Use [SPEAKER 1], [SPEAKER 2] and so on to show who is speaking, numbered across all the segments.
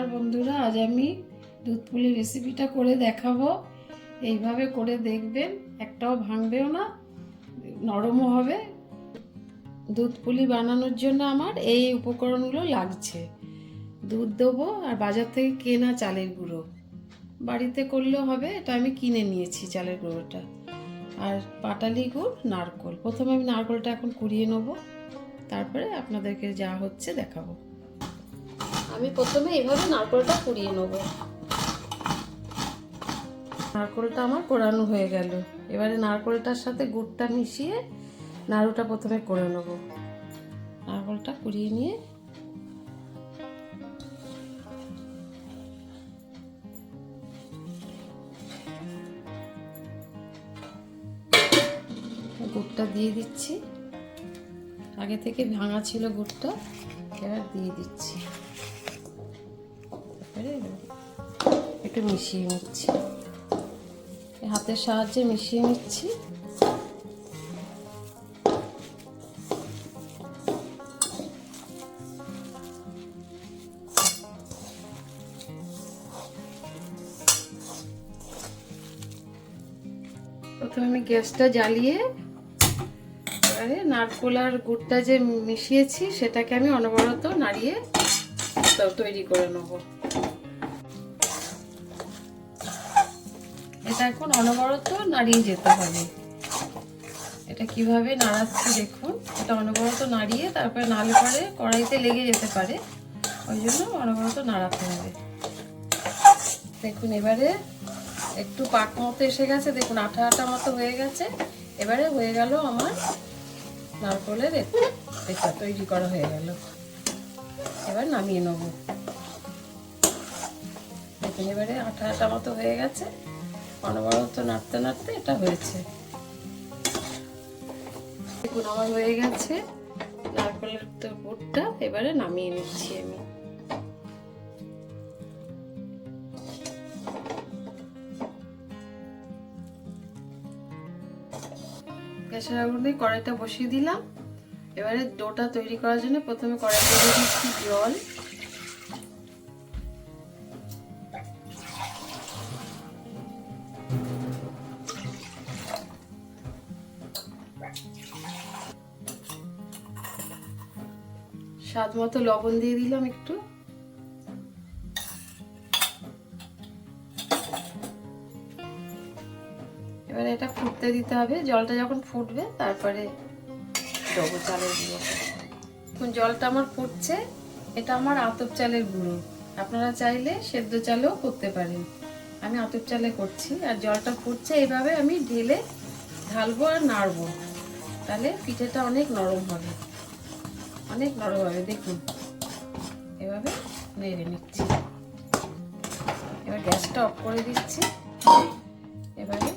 [SPEAKER 1] নমস্কার বন্ধুরা, আজ আমি দুধ পুলি রেসিপিটা করে দেখাবো। এইভাবে করে দেখবেন, একটাও ভাঙবেও না, নরমও হবে। দুধ পুলি বানানোর জন্য আমার এই উপকরণগুলো লাগছে। দুধ দেবো আর বাজার থেকে কেনা চালের গুঁড়ো, বাড়িতে করলেও হবে, এটা আমি কিনে নিয়েছি চালের গুঁড়োটা। আর পাটালি গুড়, নারকোল। প্রথমে আমি নারকোলটা এখন কুড়িয়ে নেবো, তারপরে আপনাদেরকে যা হচ্ছে দেখাবো। আমি প্রথমে এইভাবে নারকোলটা কুড়িয়ে নেব। নারকোলটা আমার কোড়ানো হয়ে গেল। এবারে নারকোলটার সাথে গুড়টা মিশিয়ে নাড়ুটা প্রথমে করে নেব। নারকোলটা কুড়িয়ে নিয়ে গুড়টা দিয়ে দিচ্ছি। আগে থেকে ভাঙা ছিল গুড়টা, এবার দিয়ে দিচ্ছি। তারপরে একটু মিশিয়ে নিচ্ছি, হাতের সাহায্যে মিশিয়ে নিচ্ছি। প্রথমে আমি গ্যাসটা জ্বালিয়ে এবারে নারকোল আর গুড়টা যে মিশিয়েছি সেটাকে আমি অনবরত নাড়িয়ে তৈরি করে নেব। এটা এখন অনবরত নাড়িয়ে যেতে হবে। এটা কিভাবে নাড়াচ্ছি দেখুন, এটা অনবরত নাড়িয়ে, তারপরে নাড়লে পরে কড়াইতে লেগে যেতে পারে, ওই জন্য অনবরত নাড়াতে হবে। দেখুন এবারে একটু পাক মতো এসে গেছে, দেখুন আঠা আঠা মতো হয়ে গেছে। এবারে হয়ে গেল আমার নারকোলের এটা তৈরি করা হয়ে গেল। এবার নামিয়ে নেব। দেখুন এবারে আঠা আঠা মতো হয়ে গেছে, অনবরত নাড়তে নাড়তে এটা হয়েছে। দেখুন আমার হয়ে গেছে নারকোলের গুড়টা। এবারে নামিয়ে নিচ্ছি আমি। গ্যাসের আগুনে কড়াইটা বসিয়ে দিলাম। এবারে ডোটা তৈরি করার জন্য প্রথমে কড়াইতে দিয়ে দিচ্ছি জল। স্বাদ মতো লবণ দিয়ে দিলাম একটু। এবারে এটা ফুটতে দিতে হবে। জলটা যখন ফুটবে তারপরে দেবো চালের গুঁড়ো। এখন জলটা আমার ফুটছে। এটা আমার আতপ চালের গুঁড়ো, আপনারা চাইলে সেদ্ধ চালেও করতে পারেন। আমি আতপ চালে করছি। আর জলটা ফুটছে, এইভাবে আমি ঢেলে ঢালবো আর নাড়বো, তাহলে পিঠেটা অনেক নরম হবে, অনেক নরম হবে। দেখুন এভাবে নেড়ে নিচ্ছি। এবার গ্যাসটা অফ করে দিচ্ছি। এবারে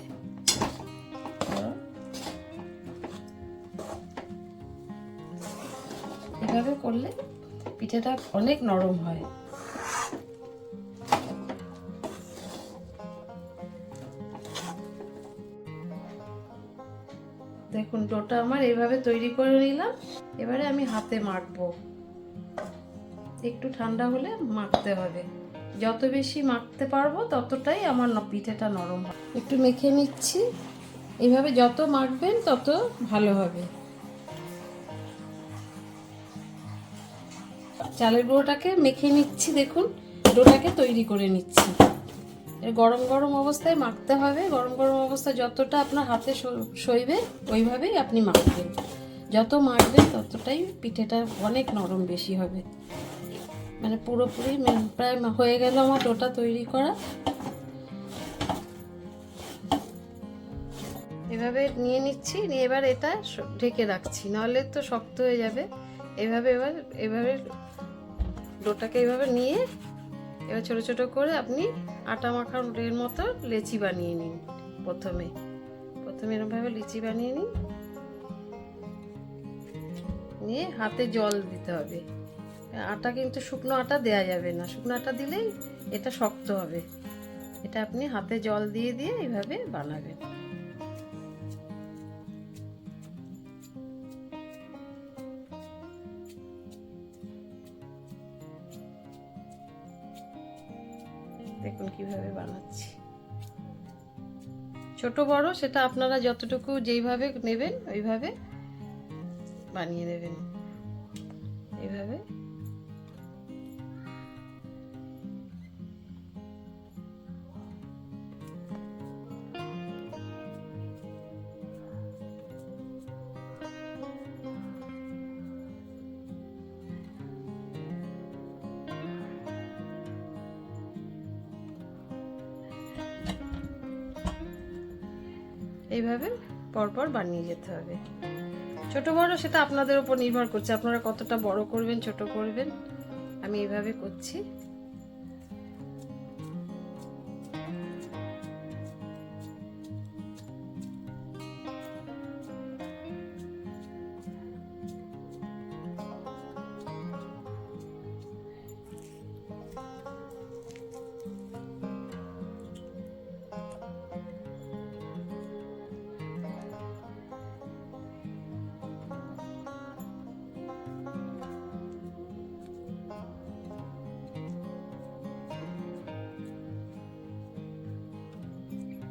[SPEAKER 1] এভাবে করলে পিঠেটা অনেক নরম হয়। দেখুন ডোটা আমার এইভাবে তৈরি করে নিলাম। এবারে আমি হাতে মাখবো। একটু ঠান্ডা হলে মাখতে হবে। যত বেশি মাখতে পারবো ততটাই আমার পিঠেটা নরম হবে। একটু মেখে নিচ্ছি। এইভাবে যত মাখবেন তত ভালো হবে। চালের গুঁড়োটাকে মেখে নিচ্ছি। দেখুন ডোটাকে তৈরি করে নিচ্ছি। গরম গরম অবস্থায় মাখতে হবে। গরম গরম অবস্থায় যতটা আপনার হাতে সইবে ওইভাবেই আপনি মাখবেন। যত মাখবেন ততটাই পিঠেটা অনেক নরম বেশি হবে। মানে পুরোপুরি প্রায় হয়ে গেল আমার ডোটা তৈরি করা। এভাবে নিয়ে নিচ্ছি, নিয়ে এবার এটা ঢেকে রাখছি, নাহলে তো শক্ত হয়ে যাবে। এভাবে ডোটাকে এইভাবে নিয়ে এবার ছোট ছোট করে আপনি আটা মাখার মতো লেচি বানিয়ে নিন। প্রথমে এরকমভাবে লিচি বানিয়ে নিন। নিয়ে হাতে জল দিতে হবে। আটা কিন্তু শুকনো আটা দেয়া যাবে না, শুকনো আটা দিলেই এটা শক্ত হবে। এটা আপনি হাতে জল দিয়ে দিয়ে এইভাবে বানাবেন। দেখুন কিভাবে বানাচ্ছি। ছোট বড় সেটা আপনারা যতটুকু যেইভাবে নেবেন ওইভাবে বানিয়ে নেবেন। এইভাবে এইভাবে পরপর বানিয়ে যেতে হবে। ছোট বড় সেটা আপনাদের উপর নির্ভর করছে, আপনারা কতটা বড় করবেন ছোট করবেন। আমি এইভাবে করছি।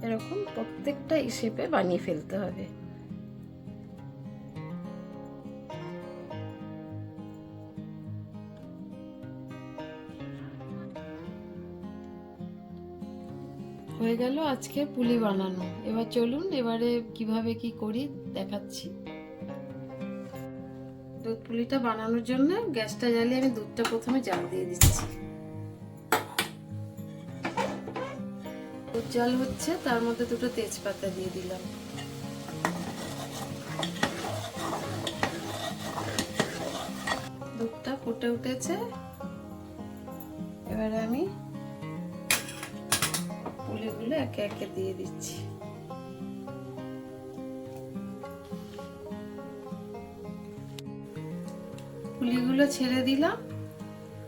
[SPEAKER 1] এরকম প্রত্যেকটা শেপে বানিয়ে ফেলতে হবে। হয়ে গেল আজকে পুলি বানানো। এবার চলুন এবারে কিভাবে কি করি দেখাচ্ছি। দুধ পুলিটা বানানোর জন্য গ্যাসটা জ্বালিয়ে আমি দুধটা প্রথমে জাল দিয়ে দিচ্ছি। দুধ জাল হচ্ছে, তার মধ্যে দুটো তেজপাতা দিয়ে দিলাম। দুধটা ফুটে উঠেছে, এবারে আমি পুলিগুলো একে একে দিয়ে দিচ্ছি। পুলিগুলো ছেড়ে দিলাম।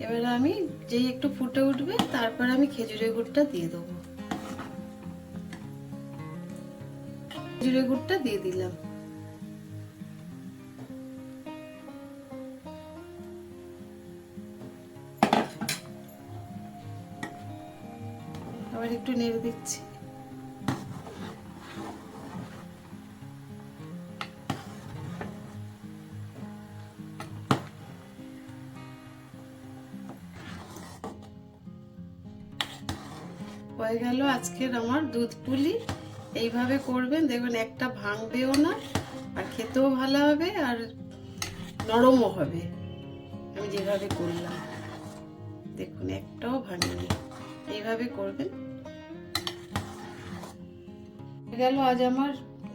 [SPEAKER 1] এবারে আমি যেই একটু ফুটে উঠবে তারপর আমি খেজুরের গুড়টা দিয়ে দেবো। খেজুরের গুড়টা দিয়ে দিলাম। আবার একটু নেড়ে দিচ্ছি। হয়ে গেল আজকের আমার দুধ পুলি। এইভাবে করবেন, দেখবেন একটা ভাঙবেও না, আর খেতেও ভালো হবে, আর নরমও হবে। আমি যেভাবে করলাম দেখুন একটাও ভাঙেনি। এইভাবে করবেন। হয়ে গেল আজ আমার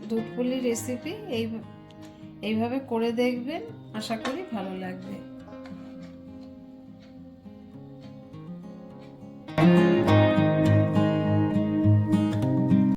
[SPEAKER 1] দুধ পুলি রেসিপি। এইভাবে করে দেখবেন, আশা করি ভালো লাগবে।